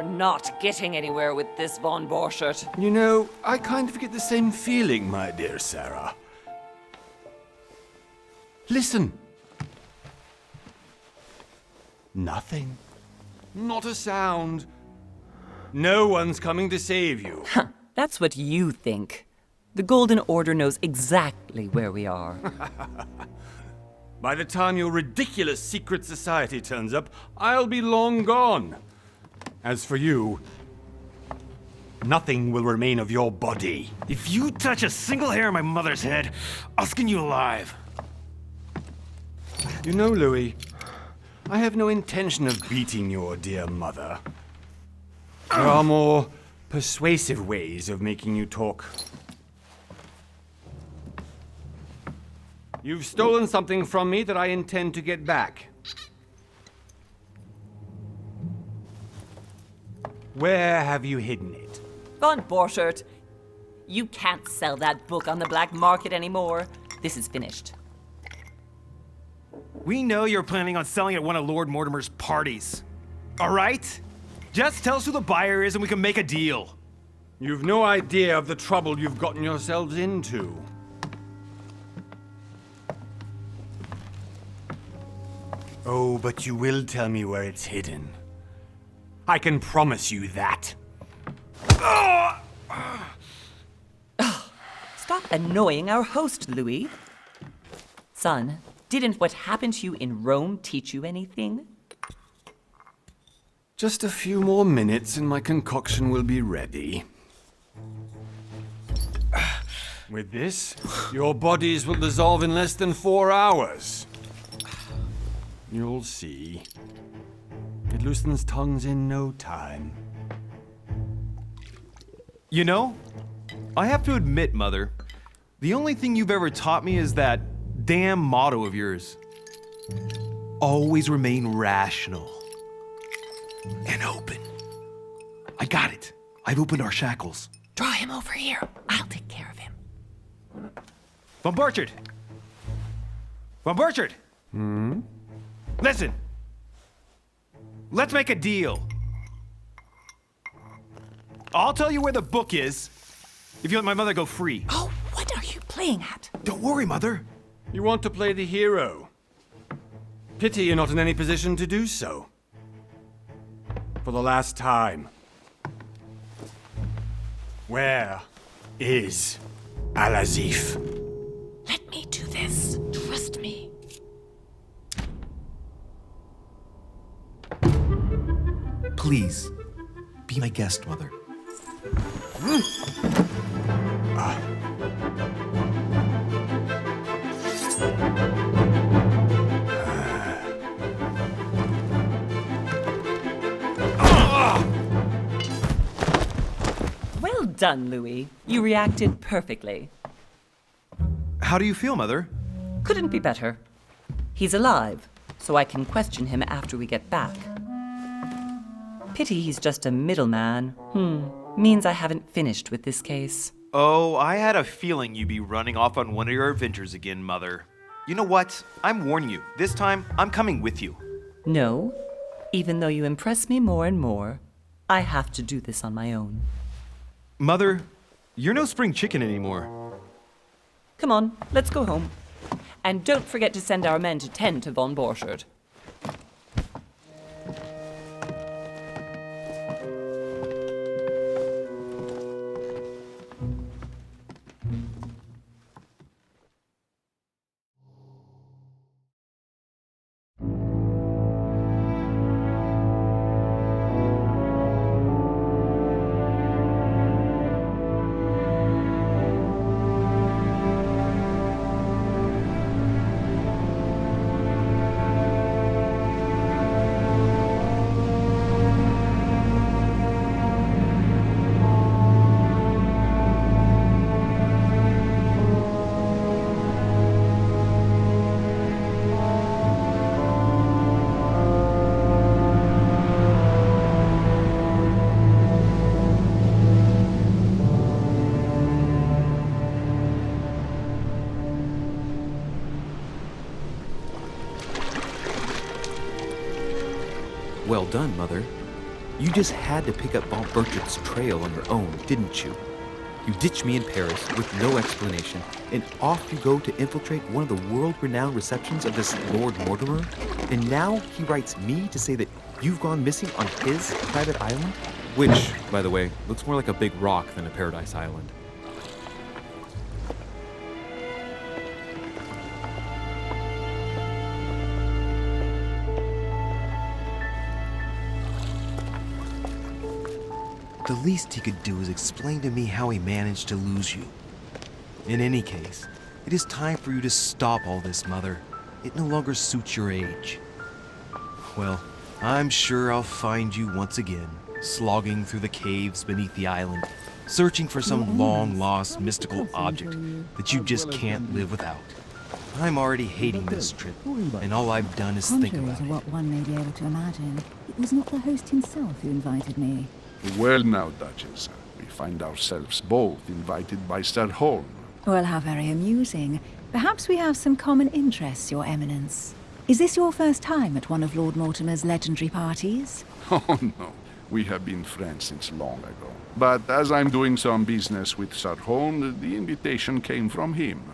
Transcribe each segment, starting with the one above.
You're not getting anywhere with this, von Borchert. You know, I kind of get the same feeling, my dear Sarah. Listen. Nothing. Not a sound. No one's coming to save you. That's what you think. The Golden Order knows exactly where we are. By the time your ridiculous secret society turns up, I'll be long gone. As for you, nothing will remain of your body. If you touch a single hair on my mother's head, I'll skin you alive. You know, Louis, I have no intention of beating your dear mother. There are more persuasive ways of making you talk. You've stolen something from me that I intend to get back. Where have you hidden it? Von Borchert, you can't sell that book on the black market anymore. This is finished. We know you're planning on selling at one of Lord Mortimer's parties. All right? Just tell us who the buyer is and we can make a deal. You've no idea of the trouble you've gotten yourselves into. Oh, but you will tell me where it's hidden. I can promise you that. Stop annoying our host, Louis. Son, didn't what happened to you in Rome teach you anything? Just a few more minutes and my concoction will be ready. With this, your bodies will dissolve in less than 4 hours. You'll see. It loosens tongues in no time. You know, I have to admit, Mother, the only thing you've ever taught me is that damn motto of yours. Always remain rational. And open. I got it. I've opened our shackles. Draw him over here. I'll take care of him. Von Borchert! Von Borchert! Listen. Let's make a deal. I'll tell you where the book is if you let my mother go free. Oh, what are you playing at? Don't worry, Mother. You want to play the hero. Pity you're not in any position to do so. For the last time. Where is Al-Azif? Let me do this. Trust me. Please, be my guest, Mother. Well done, Louis. You reacted perfectly. How do you feel, Mother? Couldn't be better. He's alive, so I can question him after we get back. Pity he's just a middleman. Means I haven't finished with this case. Oh, I had a feeling you'd be running off on one of your adventures again, Mother. You know what? I'm warning you. This time, I'm coming with you. No, even though you impress me more and more, I have to do this on my own. Mother, you're no spring chicken anymore. Come on, let's go home. And don't forget to send our men to tend to von Borchert. Well done, Mother. You just had to pick up von Bertrich's trail on your own, didn't you? You ditch me in Paris with no explanation, and off you go to infiltrate one of the world-renowned receptions of this Lord Mortimer? And now he writes me to say that you've gone missing on his private island? Which, by the way, looks more like a big rock than a paradise island. The least he could do is explain to me how he managed to lose you. In any case, it is time for you to stop all this, Mother. It no longer suits your age. Well, I'm sure I'll find you once again, slogging through the caves beneath the island, searching for some long-lost mystical object that you just can't live without. I'm already hating this trip, and all I've done is think Contrary about to it. what one may be able to imagine, it was not the host himself who invited me. Well now, Duchess, we find ourselves both invited by Sir Holm. Well, how very amusing. Perhaps we have some common interests, Your Eminence. Is this your first time at one of Lord Mortimer's legendary parties? Oh no, we have been friends since long ago. But as I'm doing some business with Sir Holm, the invitation came from him.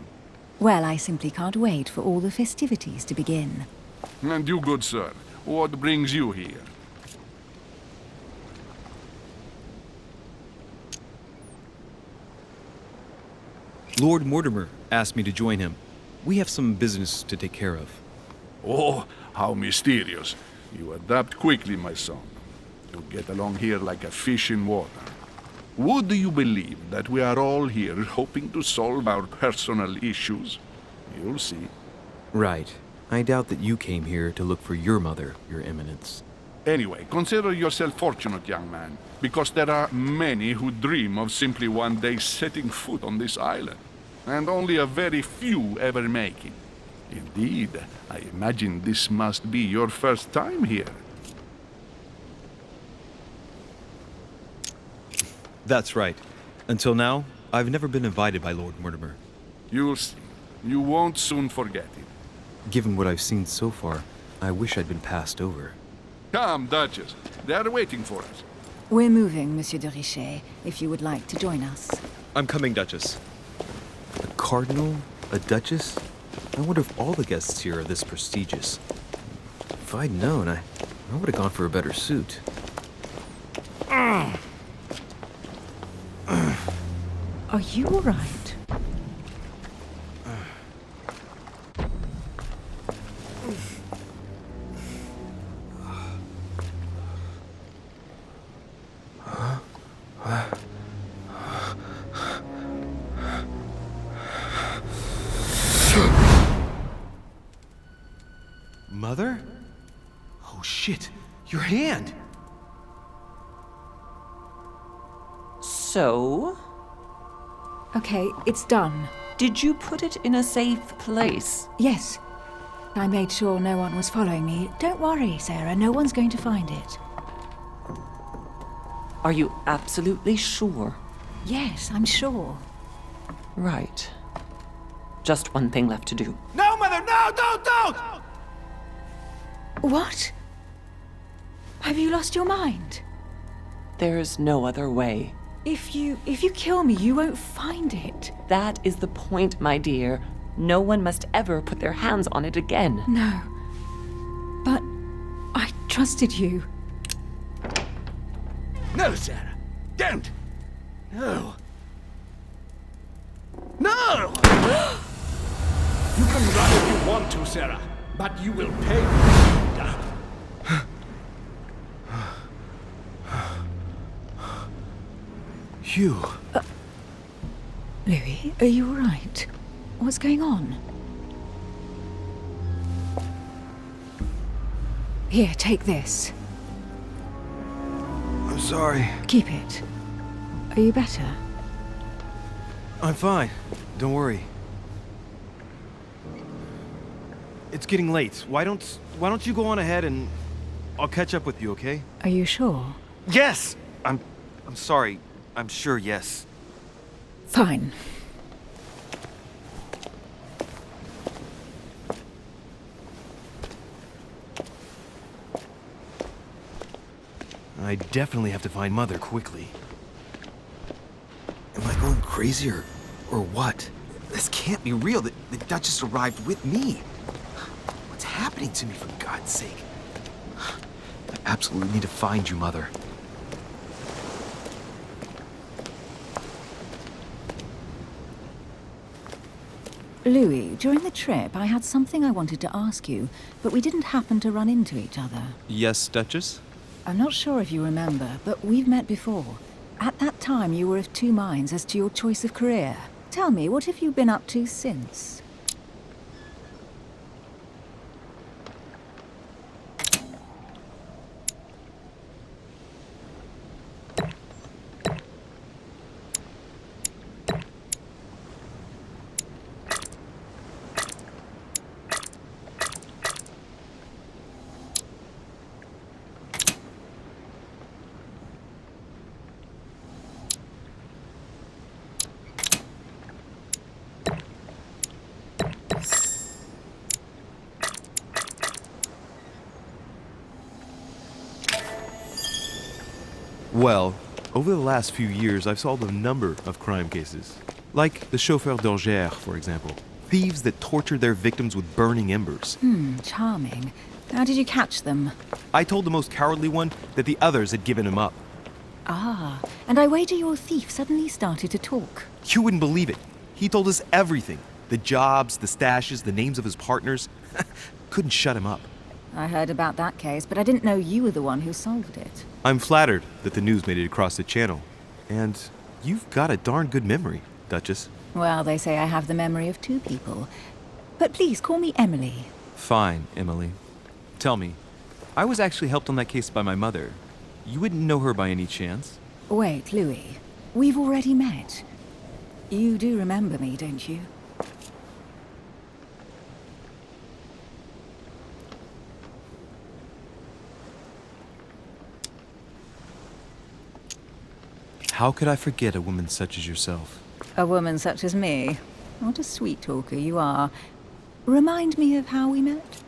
Well, I simply can't wait for all the festivities to begin. And you, good sir, what brings you here? Lord Mortimer asked me to join him. We have some business to take care of. Oh, how mysterious. You adapt quickly, my son. You get along here like a fish in water. Would you believe that we are all here hoping to solve our personal issues? You'll see. Right. I doubt that you came here to look for your mother, Your Eminence. Anyway, consider yourself fortunate, young man, because there are many who dream of simply one day setting foot on this island, and only a very few ever make it. Indeed, I imagine this must be your first time here. That's right. Until now, I've never been invited by Lord Mortimer. You'll see. You won't soon forget it. Given what I've seen so far, I wish I'd been passed over. Come, Duchess. They are waiting for us. We're moving, Monsieur de Richet, if you would like to join us. I'm coming, Duchess. A cardinal? A duchess? I wonder if all the guests here are this prestigious. If I'd known, I would have gone for a better suit. Are you all right? Mother? Oh shit, your hand! So, Okay, it's done. did you put it in a safe place? Yes. I made sure no one was following me. Don't worry, Sarah, no one's going to find it. Are you absolutely sure? Yes, I'm sure. Right. Just one thing left to do. No, Mother, no, don't! What? Have you lost your mind? There's no other way. If you kill me, you won't find it. That is the point, my dear. No one must ever put their hands on it again. No. But I trusted you. No, Sarah. Don't. No. No! You can run if you want to, Sarah, but you will pay. Hugh. Louis, are you all right? What's going on? Here, take this. I'm sorry. Keep it. Are you better? I'm fine. Don't worry. It's getting late. Why don't you go on ahead and I'll catch up with you, okay? Are you sure? Yes! I'm sorry. I'm sure, yes. Fine. I definitely have to find Mother quickly. Am I going crazy or what? This can't be real. The Duchess arrived with me. What's happening to me, for God's sake? I absolutely need to find you, Mother. Louis, during the trip, I had something I wanted to ask you, but we didn't happen to run into each other. Yes, Duchess? I'm not sure if you remember, but we've met before. At that time, you were of two minds as to your choice of career. Tell me, what have you been up to since? Well, over the last few years, I've solved a number of crime cases. Like the chauffeur d'Angers, for example. Thieves that tortured their victims with burning embers. Charming. How did you catch them? I told the most cowardly one that the others had given him up. Ah, and I wager your thief suddenly started to talk. You wouldn't believe it. He told us everything. The jobs, the stashes, the names of his partners. Couldn't shut him up. I heard about that case, but I didn't know you were the one who solved it. I'm flattered that the news made it across the channel. And you've got a darn good memory, Duchess. Well, they say I have the memory of two people. But please, call me Emily. Fine, Emily. Tell me, I was actually helped on that case by my mother. You wouldn't know her by any chance? Wait, Louis. We've already met. You do remember me, don't you? How could I forget a woman such as yourself? A woman such as me. What a sweet talker you are. Remind me of how we met?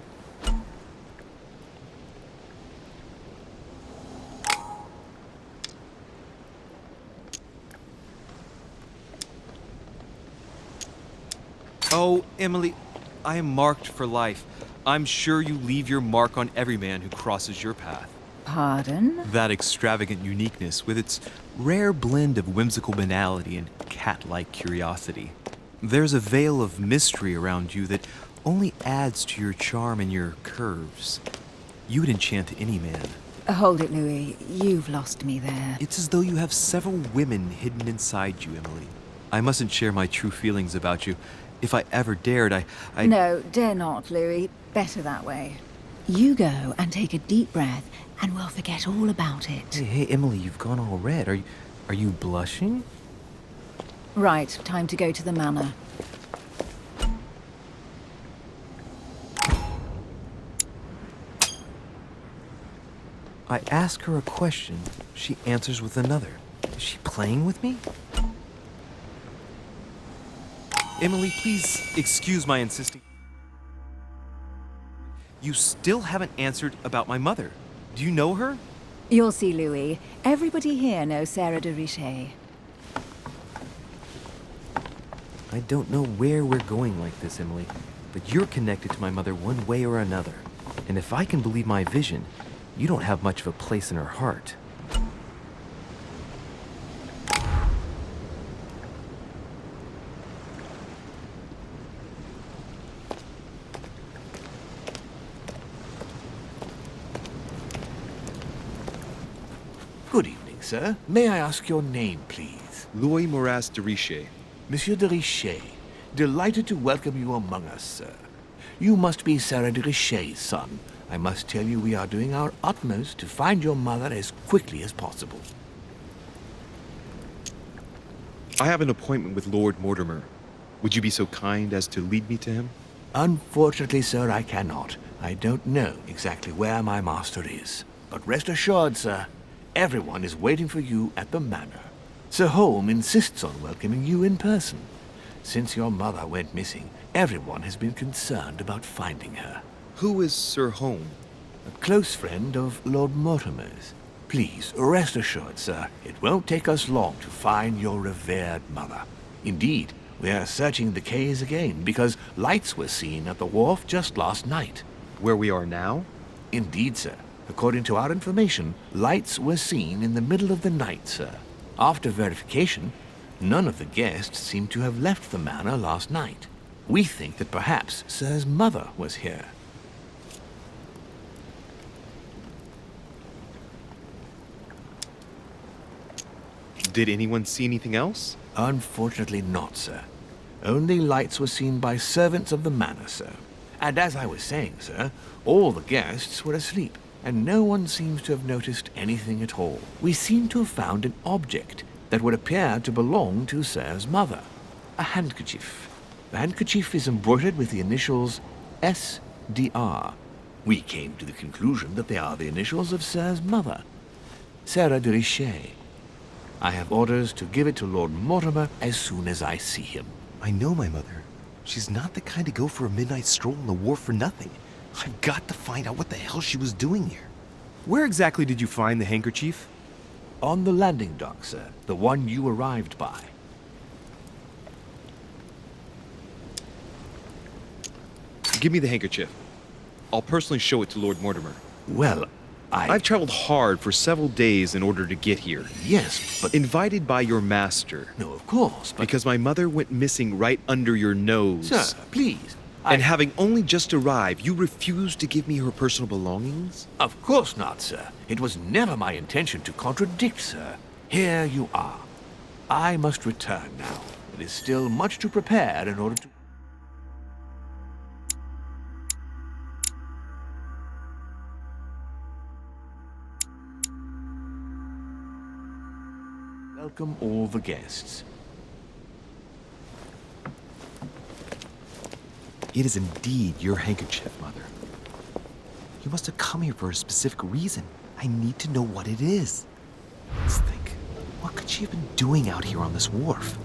Oh, Emily, I am marked for life. I'm sure you leave your mark on every man who crosses your path. Pardon? That extravagant uniqueness, with its rare blend of whimsical banality and cat-like curiosity. There's a veil of mystery around you that only adds to your charm and your curves. You would enchant any man. Hold it, Louis. You've lost me there. It's as though you have several women hidden inside you, Emily. I mustn't share my true feelings about you. If I ever dared, I... No, dare not, Louis. Better that way. You go and take a deep breath, and we'll forget all about it. Hey, Emily, you've gone all red. Are you blushing? Right, time to go to the manor. I ask her a question, she answers with another. Is she playing with me? Emily, please excuse my insisting. You still haven't answered about my mother. Do you know her? You'll see, Louis. Everybody here knows Sarah de Richet. I don't know where we're going like this, Emily, but you're connected to my mother one way or another. And if I can believe my vision, you don't have much of a place in her heart. Good evening, sir. May I ask your name, please? Louis Moras de Richet. Monsieur de Richet. Delighted to welcome you among us, sir. You must be Sarah de Richet's son. I must tell you we are doing our utmost to find your mother as quickly as possible. I have an appointment with Lord Mortimer. Would you be so kind as to lead me to him? Unfortunately, sir, I cannot. I don't know exactly where my master is. But rest assured, sir, everyone is waiting for you at the manor. Sir Holm insists on welcoming you in person. Since your mother went missing, everyone has been concerned about finding her. Who is Sir Holm? A close friend of Lord Mortimer's. Please, rest assured, sir, it won't take us long to find your revered mother. Indeed, we are searching the quays again because lights were seen at the wharf just last night. Where we are now? Indeed, sir. According to our information, lights were seen in the middle of the night, sir. After verification, none of the guests seem to have left the manor last night. We think that perhaps Sir's mother was here. Did anyone see anything else? Unfortunately not, sir. Only lights were seen by servants of the manor, sir. And as I was saying, sir, all the guests were asleep, and no one seems to have noticed anything at all. We seem to have found an object that would appear to belong to Sir's mother. A handkerchief. The handkerchief is embroidered with the initials SDR. We came to the conclusion that they are the initials of Sir's mother, Sarah de Richet. I have orders to give it to Lord Mortimer as soon as I see him. I know my mother. She's not the kind to go for a midnight stroll on the wharf for nothing. I've got to find out what the hell she was doing here. Where exactly did you find the handkerchief? On the landing dock, sir. The one you arrived by. Give me the handkerchief. I'll personally show it to Lord Mortimer. Well, I've traveled hard for several days in order to get here. Yes, but... Invited by your master. No, of course, but... Because my mother went missing right under your nose. Sir, please. And having only just arrived, you refused to give me her personal belongings? Of course not, sir. It was never my intention to contradict, sir. Here you are. I must return now. It is still much to prepare in order to... Welcome all the guests. It is indeed your handkerchief, Mother. You must have come here for a specific reason. I need to know what it is. Let's think. What could she have been doing out here on this wharf?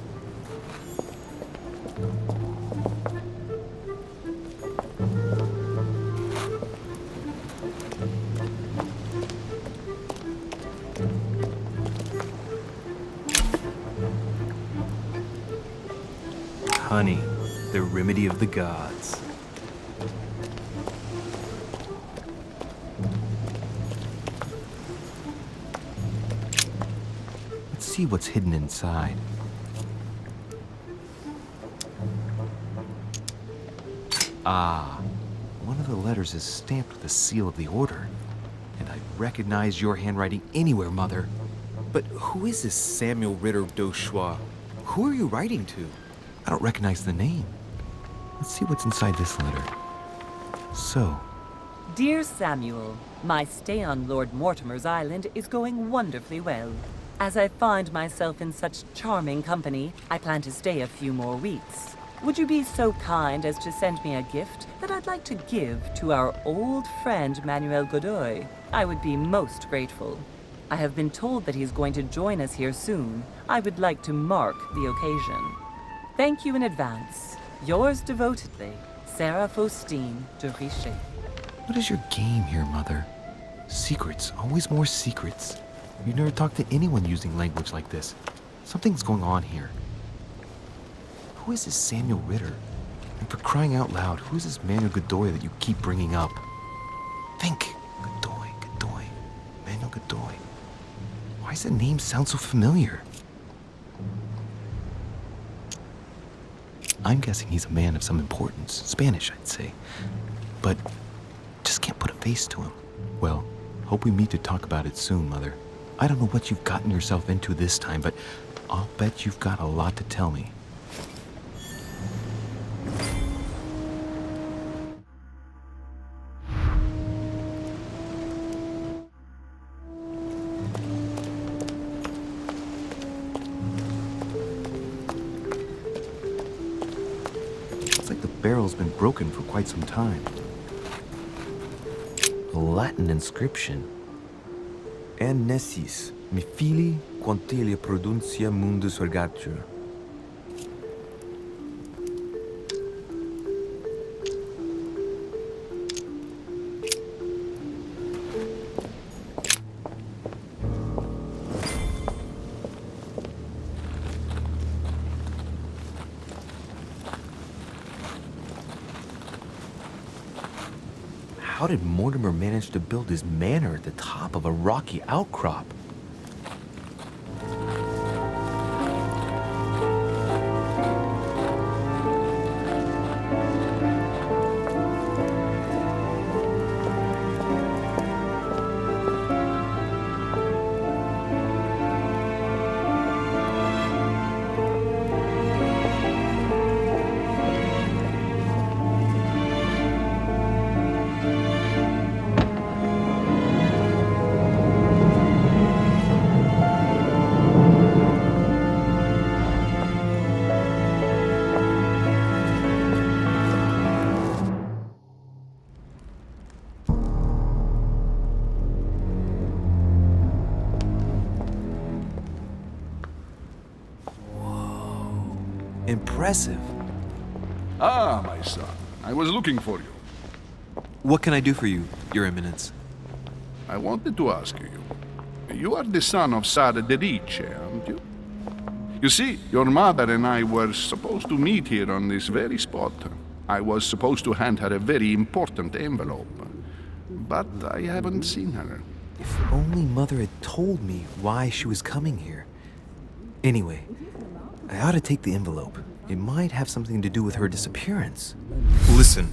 Honey, the remedy of the gods. Let's see what's hidden inside. Ah, one of the letters is stamped with the seal of the Order. And I recognize your handwriting anywhere, Mother. But who is this Samuel Ritter d'Auchois? Who are you writing to? I don't recognize the name. Let's see what's inside this letter. So, Dear Samuel, my stay on Lord Mortimer's island is going wonderfully well. As I find myself in such charming company, I plan to stay a few more weeks. Would you be so kind as to send me a gift that I'd like to give to our old friend Manuel Godoy? I would be most grateful. I have been told that he's going to join us here soon. I would like to mark the occasion. Thank you in advance. Yours devotedly, Sarah Faustine de Richet. what is your game here, Mother? Secrets, always more secrets. You never talked to anyone using language like this. Something's going on here. Who is this Samuel Ritter? And for crying out loud, who is this Manuel Godoy that you keep bringing up? Think. Godoy, Godoy, Manuel Godoy. Why does that name sound so familiar? I'm guessing he's a man of some importance. Spanish, I'd say. But just can't put a face to him. Well, hope we meet to talk about it soon, Mother. I don't know what you've gotten yourself into this time, but I'll bet you've got a lot to tell me. Looks like the barrel's been broken for quite some time. A Latin inscription. En nessis, mi fili, quantilia produncia mundus ergatur. how did Mortimer manage to build his manor at the top of a rocky outcrop? Impressive. Ah, my son. I was looking for you. What can I do for you, Your Eminence? I wanted to ask you. You are the son of Sara de Riche, aren't you? You see, your mother and I were supposed to meet here on this very spot. I was supposed to hand her a very important envelope. But I haven't seen her. If only Mother had told me why she was coming here. Anyway, I ought to take the envelope. It might have something to do with her disappearance. Listen,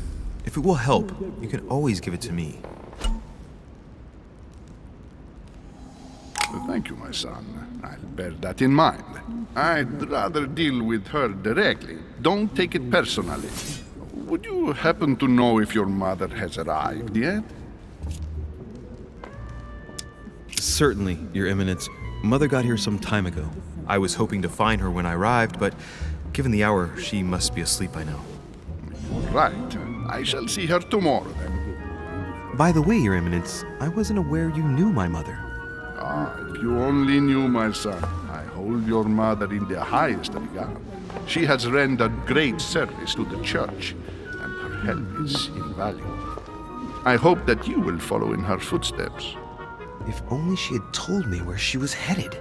if it will help, you can always give it to me. Thank you, my son. I'll bear that in mind. I'd rather deal with her directly. Don't take it personally. Would you happen to know if your mother has arrived yet? Certainly, Your Eminence. Mother got here some time ago. I was hoping to find her when I arrived, but given the hour, she must be asleep by now. Right. I shall see her tomorrow, then. By the way, Your Eminence, I wasn't aware you knew my mother. Ah, if you only knew, my son. I hold your mother in the highest regard. She has rendered great service to the church, and her help is invaluable. I hope that you will follow in her footsteps. If only she had told me where she was headed.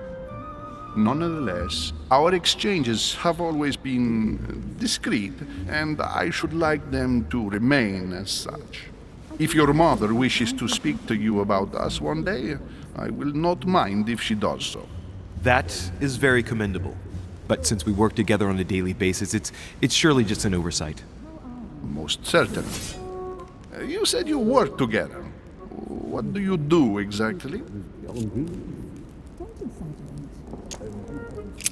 Nonetheless, our exchanges have always been discreet, and I should like them to remain as such. If your mother wishes to speak to you about us one day, I will not mind if she does so. That is very commendable. But since we work together on a daily basis, it's surely just an oversight. Most certainly. You said you work together. What do you do exactly?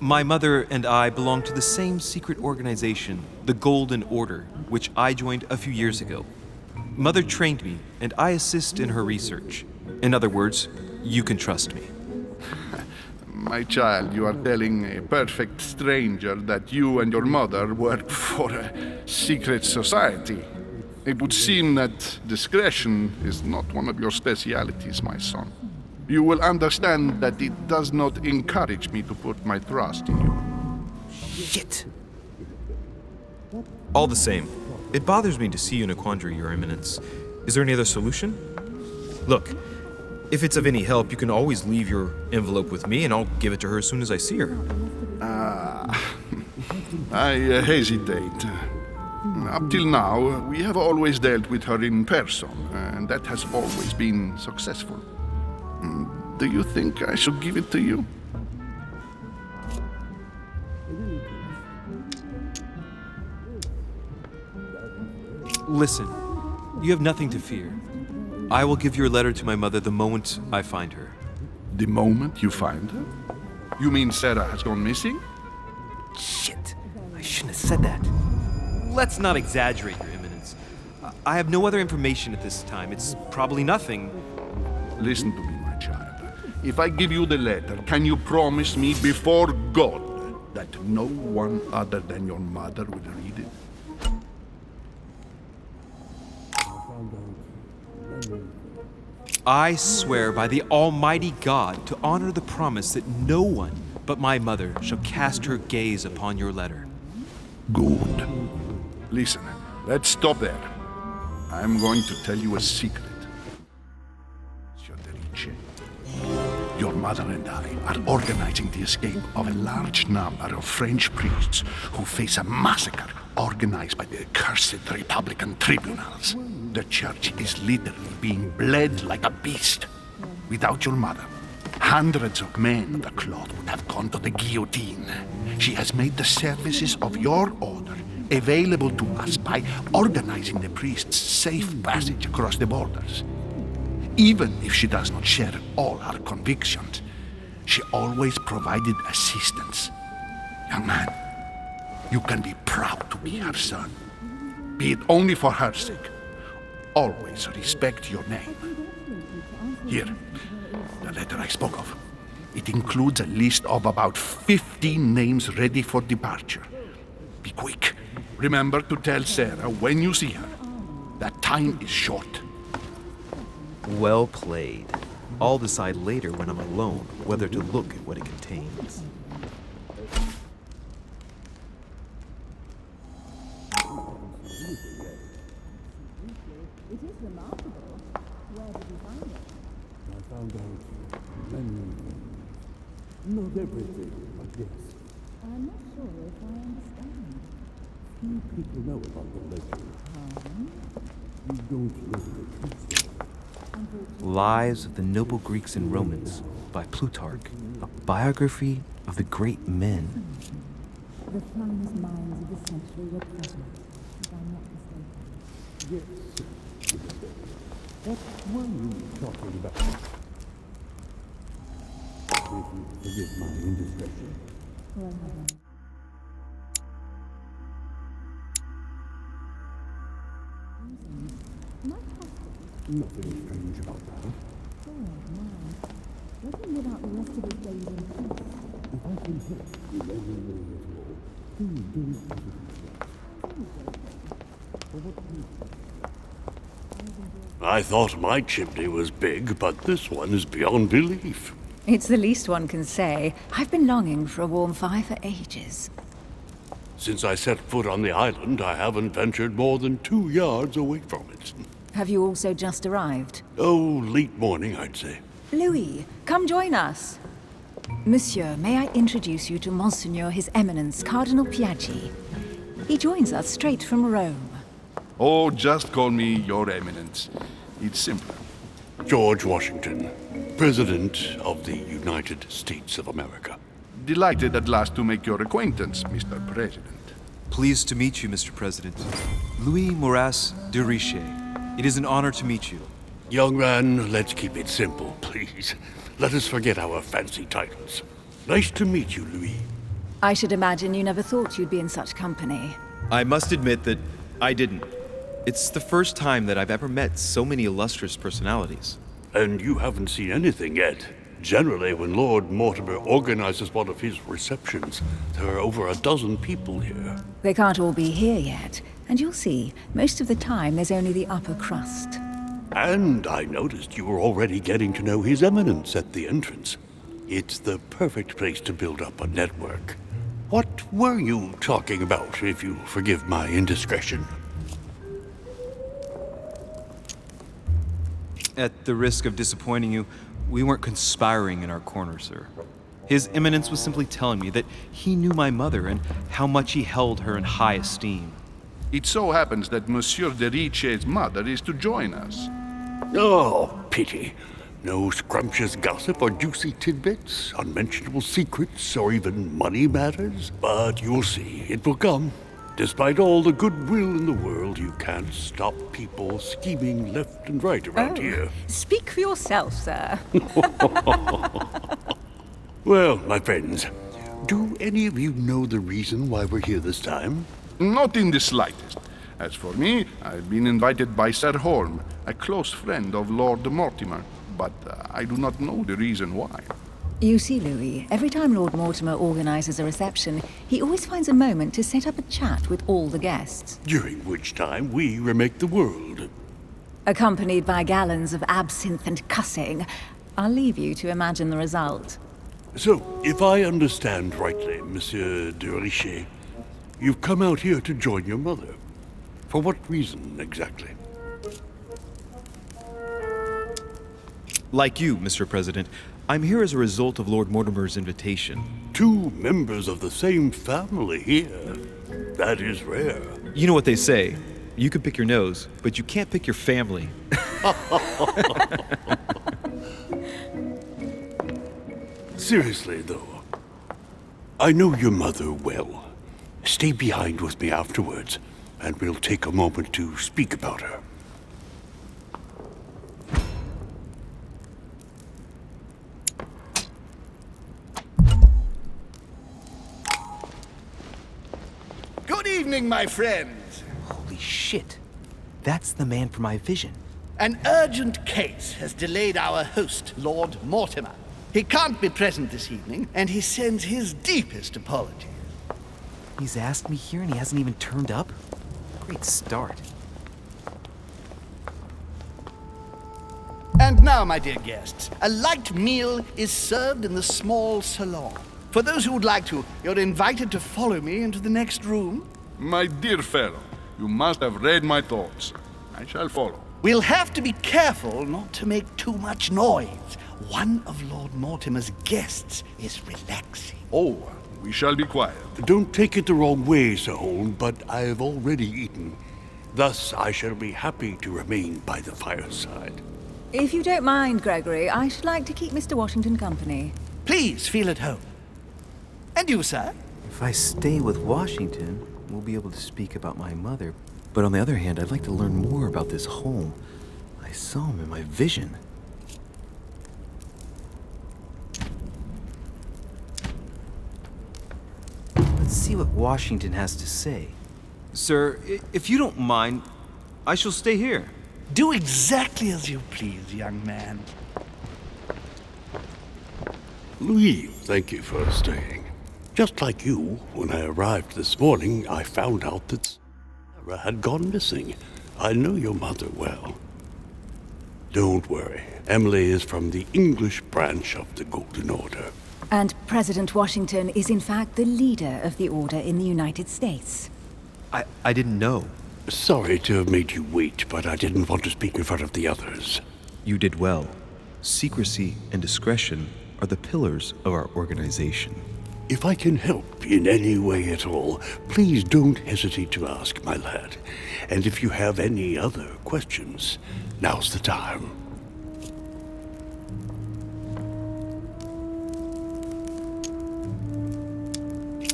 My mother and I belong to the same secret organization, the Golden Order, which I joined a few years ago. Mother trained me, and I assist in her research. In other words, you can trust me. My child, you are telling a perfect stranger that you and your mother work for a secret society. It would seem that discretion is not one of your specialities, my son. You will understand that it does not encourage me to put my trust in you. Shit! All the same, it bothers me to see you in a quandary, Your Eminence. Is there any other solution? Look, if it's of any help, you can always leave your envelope with me and I'll give it to her as soon as I see her. I hesitate. Up till now, we have always dealt with her in person, and that has always been successful. Do you think I should give it to you? Listen, you have nothing to fear. I will give your letter to my mother the moment I find her. The moment you find her? You mean Sarah has gone missing? Shit, I shouldn't have said that. Let's not exaggerate, Your Eminence. I have no other information at this time. It's probably nothing. Listen to me, my child. If I give you the letter, can you promise me before God that no one other than your mother will read it? I swear by the Almighty God to honor the promise that no one but my mother shall cast her gaze upon your letter. Good. Listen, let's stop there. I'm going to tell you a secret. Monsieur de Riche, your mother and I are organizing the escape of a large number of French priests who face a massacre organized by the cursed Republican tribunals. The church is literally being bled like a beast. Without your mother, hundreds of men of the cloth would have gone to the guillotine. She has made the services of your order available to us by organizing the priests' safe passage across the borders. Even if she does not share all our convictions, she always provided assistance. Young man, you can be proud to be her son. Be it only for her sake. Always respect your name. Here, the letter I spoke of. It includes a list of about 15 names ready for departure. Be quick. Remember to tell Sarah when you see her that time is short. Well played. I'll decide later when I'm alone whether to look at what it contains. Not everything, but yes. I'm not sure if I understand. Few people know about the legend. You don't know the truth. Lives of the Noble Greeks and Romans by Plutarch, a biography of the great men. The finest minds of the century were present, if I'm not mistaken. Yes. What were you talking about? If you forgive my indiscretion. Well, nothing strange about that. Oh, my. Let him live out the rest of his days in peace. If I can help you in any way at all, please do not hesitate. I thought my chimney was big, but this one is beyond belief. It's the least one can say. I've been longing for a warm fire for ages. Since I set foot on the island, I haven't ventured more than 2 yards away from it. Have you also just arrived? Oh, late morning, I'd say. Louis, come join us. Monsieur, may I introduce you to Monseigneur His Eminence, Cardinal Piaggi. He joins us straight from Rome. Oh, just call me Your Eminence. It's simpler. George Washington, President of the United States of America. Delighted at last to make your acquaintance, Mr. President. Pleased to meet you, Mr. President. Louis Moras de Riche. It is an honor to meet you. Young man, let's keep it simple, please. Let us forget our fancy titles. Nice to meet you, Louis. I should imagine you never thought you'd be in such company. I must admit that I didn't. It's the first time that I've ever met so many illustrious personalities. And you haven't seen anything yet. Generally, when Lord Mortimer organizes one of his receptions, there are over a dozen people here. They can't all be here yet, and you'll see, most of the time there's only the upper crust. And I noticed you were already getting to know His Eminence at the entrance. It's the perfect place to build up a network. What were you talking about, if you forgive my indiscretion? At the risk of disappointing you, we weren't conspiring in our corner, sir. His Eminence was simply telling me that he knew my mother and how much he held her in high esteem. It so happens that Monsieur de Riche's mother is to join us. Oh, pity. No scrumptious gossip or juicy tidbits, unmentionable secrets, or even money matters. But you'll see, it will come. Despite all the goodwill in the world, you can't stop people scheming left and right around here. Speak for yourself, sir. Well, my friends, do any of you know the reason why we're here this time? Not in the slightest. As for me, I've been invited by Sir Holm, a close friend of Lord Mortimer, but I do not know the reason why. You see, Louis, every time Lord Mortimer organizes a reception, he always finds a moment to set up a chat with all the guests. During which time we remake the world. Accompanied by gallons of absinthe and cussing. I'll leave you to imagine the result. So, if I understand rightly, Monsieur de Riche, you've come out here to join your mother. For what reason, exactly? Like you, Mr. President, I'm here as a result of Lord Mortimer's invitation. 2 members of the same family here. That is rare. You know what they say. You can pick your nose, but you can't pick your family. Seriously, though, I know your mother well. Stay behind with me afterwards, and we'll take a moment to speak about her. Good evening, my friends. Holy shit. That's the man from my vision. An urgent case has delayed our host, Lord Mortimer. He can't be present this evening, and he sends his deepest apologies. He's asked me here and he hasn't even turned up? Great start. And now, my dear guests, a light meal is served in the small salon. For those who would like to, you're invited to follow me into the next room. My dear fellow, you must have read my thoughts. I shall follow. We'll have to be careful not to make too much noise. One of Lord Mortimer's guests is relaxing. Oh, we shall be quiet. Don't take it the wrong way, Sir Holm, but I have already eaten. Thus, I shall be happy to remain by the fireside. If you don't mind, Gregory, I should like to keep Mr. Washington company. Please feel at home. And you, sir? If I stay with Washington, we'll be able to speak about my mother. But on the other hand, I'd like to learn more about this home. I saw him in my vision. Let's see what Washington has to say. Sir, if you don't mind, I shall stay here. Do exactly as you please, young man. Louis, thank you for staying. Just like you, when I arrived this morning, I found out that Sarah had gone missing. I know your mother well. Don't worry. Emily is from the English branch of the Golden Order. And President Washington is in fact the leader of the Order in the United States. I didn't know. Sorry to have made you wait, but I didn't want to speak in front of the others. You did well. Secrecy and discretion are the pillars of our organization. If I can help in any way at all, please don't hesitate to ask, my lad. And if you have any other questions, now's the time.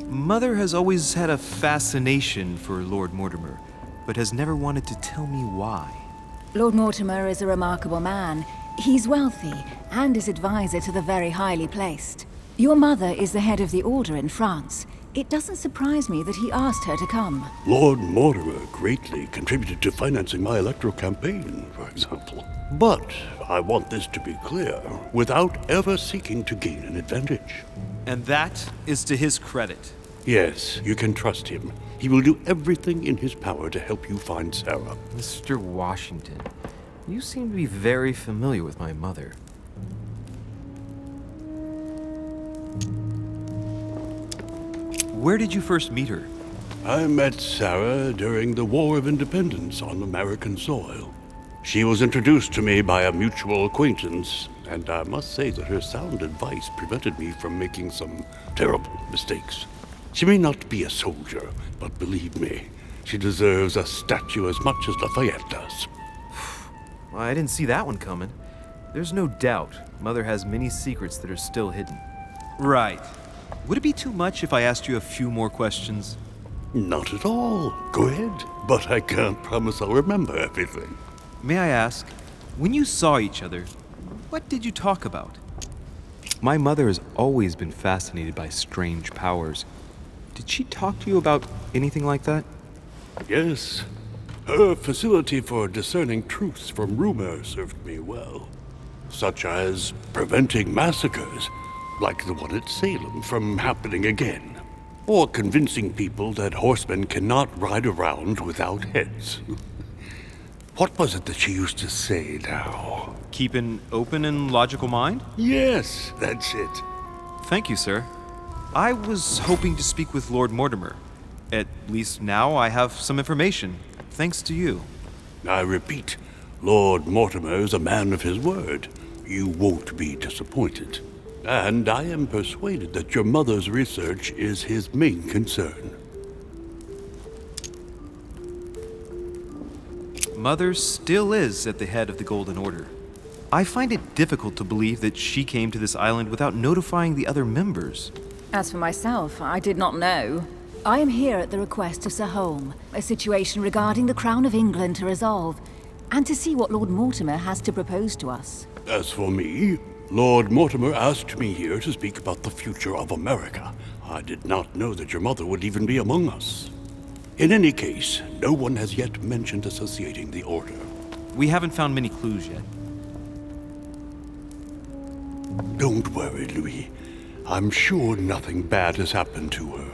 Mother has always had a fascination for Lord Mortimer, but has never wanted to tell me why. Lord Mortimer is a remarkable man. He's wealthy and is advisor to the very highly placed. Your mother is the head of the Order in France. It doesn't surprise me that he asked her to come. Lord Mortimer greatly contributed to financing my electoral campaign, for example. But I want this to be clear, without ever seeking to gain an advantage. And that is to his credit. Yes, you can trust him. He will do everything in his power to help you find Sarah. Mr. Washington, you seem to be very familiar with my mother. Where did you first meet her? I met Sarah during the War of Independence on American soil. She was introduced to me by a mutual acquaintance, and I must say that her sound advice prevented me from making some terrible mistakes. She may not be a soldier, but believe me, she deserves a statue as much as Lafayette does. Well, I didn't see that one coming. There's no doubt Mother has many secrets that are still hidden. Right. Would it be too much if I asked you a few more questions? Not at all. Go ahead. But I can't promise I'll remember everything. May I ask, when you saw each other, what did you talk about? My mother has always been fascinated by strange powers. Did she talk to you about anything like that? Yes. Her facility for discerning truths from rumor served me well. Such as preventing massacres, like the one at Salem, from happening again. Or convincing people that horsemen cannot ride around without heads. What was it that she used to say now? Keep an open and logical mind? Yes, that's it. Thank you, sir. I was hoping to speak with Lord Mortimer. At least now I have some information, thanks to you. I repeat, Lord Mortimer is a man of his word. You won't be disappointed. And I am persuaded that your mother's research is his main concern. Mother still is at the head of the Golden Order. I find it difficult to believe that she came to this island without notifying the other members. As for myself, I did not know. I am here at the request of Sir Holm, a situation regarding the Crown of England to resolve, and to see what Lord Mortimer has to propose to us. As for me, Lord Mortimer asked me here to speak about the future of America. I did not know that your mother would even be among us. In any case, no one has yet mentioned associating the Order. We haven't found many clues yet. Don't worry, Louis. I'm sure nothing bad has happened to her.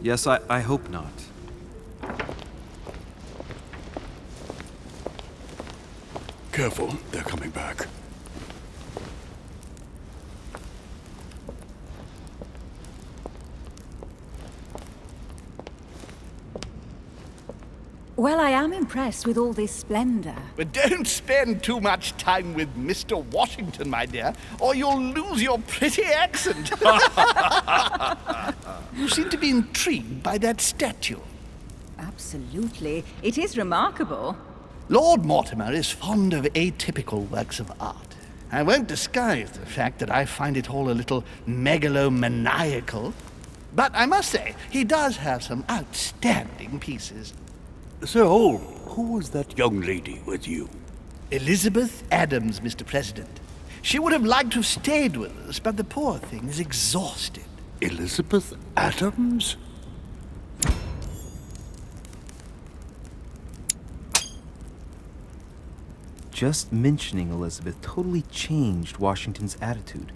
Yes, I hope not. Careful, they're coming back. Well, I am impressed with all this splendor. But don't spend too much time with Mr. Washington, my dear, or you'll lose your pretty accent. You seem to be intrigued by that statue. Absolutely. It is remarkable. Lord Mortimer is fond of atypical works of art. I won't disguise the fact that I find it all a little megalomaniacal. But I must say, he does have some outstanding pieces. Sir Holm, who was that young lady with you? Elizabeth Adams, Mr. President. She would have liked to have stayed with us, but the poor thing is exhausted. Elizabeth Adams? Just mentioning Elizabeth totally changed Washington's attitude.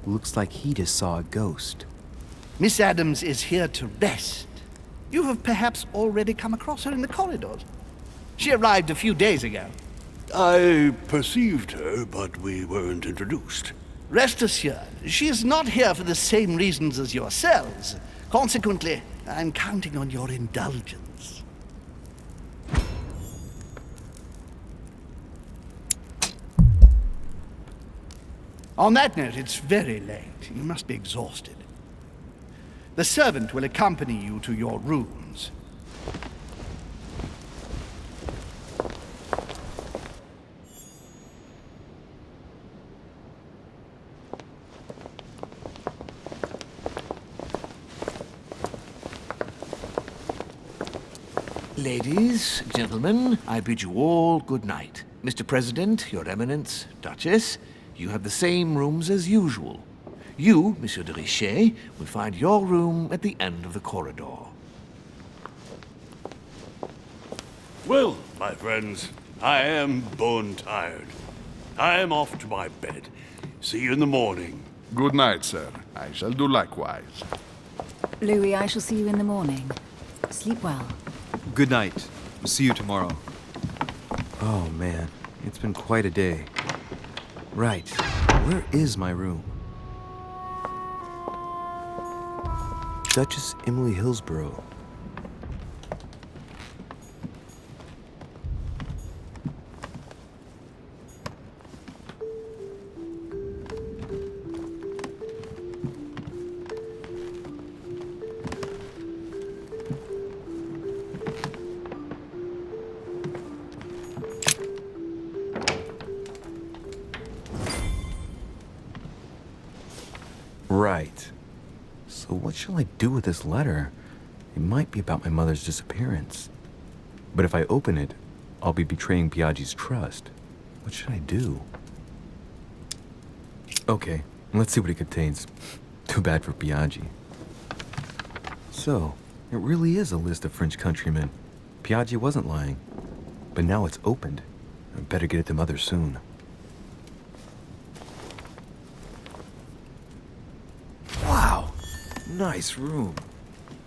Looks like he just saw a ghost. Miss Adams is here to rest. You have perhaps already come across her in the corridors. She arrived a few days ago. I perceived her, but we weren't introduced. Rest assured, she is not here for the same reasons as yourselves. Consequently, I'm counting on your indulgence. On that note, it's very late. You must be exhausted. The servant will accompany you to your rooms. Ladies, gentlemen, I bid you all good night. Mr. President, Your Eminence, Duchess, you have the same rooms as usual. You, Monsieur de Richet, will find your room at the end of the corridor. Well, my friends, I am bone tired. I am off to my bed. See you in the morning. Good night, sir. I shall do likewise. Louis, I shall see you in the morning. Sleep well. Good night. See you tomorrow. Oh man, it's been quite a day. Right, where is my room? Duchess Emily Hillsborough. Right. So what shall I do with this letter? It might be about my mother's disappearance. But if I open it, I'll be betraying Biaggi's trust. What should I do? Okay, let's see what it contains. Too bad for Biaggi. So, it really is a list of French countrymen. Biaggi wasn't lying. But now it's opened. I better get it to Mother soon. Wow! Nice room.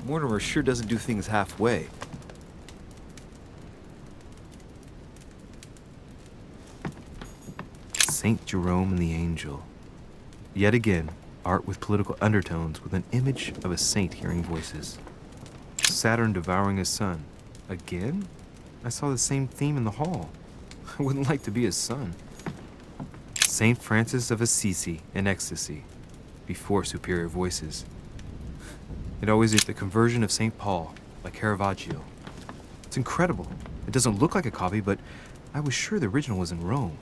Mortimer sure doesn't do things halfway. Saint Jerome and the Angel. Yet again, art with political undertones with an image of a saint hearing voices. Saturn devouring his son. Again? I saw the same theme in the hall. I wouldn't like to be his son. Saint Francis of Assisi in ecstasy, before superior voices. It always is the conversion of St. Paul by Caravaggio. It's incredible. It doesn't look like a copy, but I was sure the original was in Rome.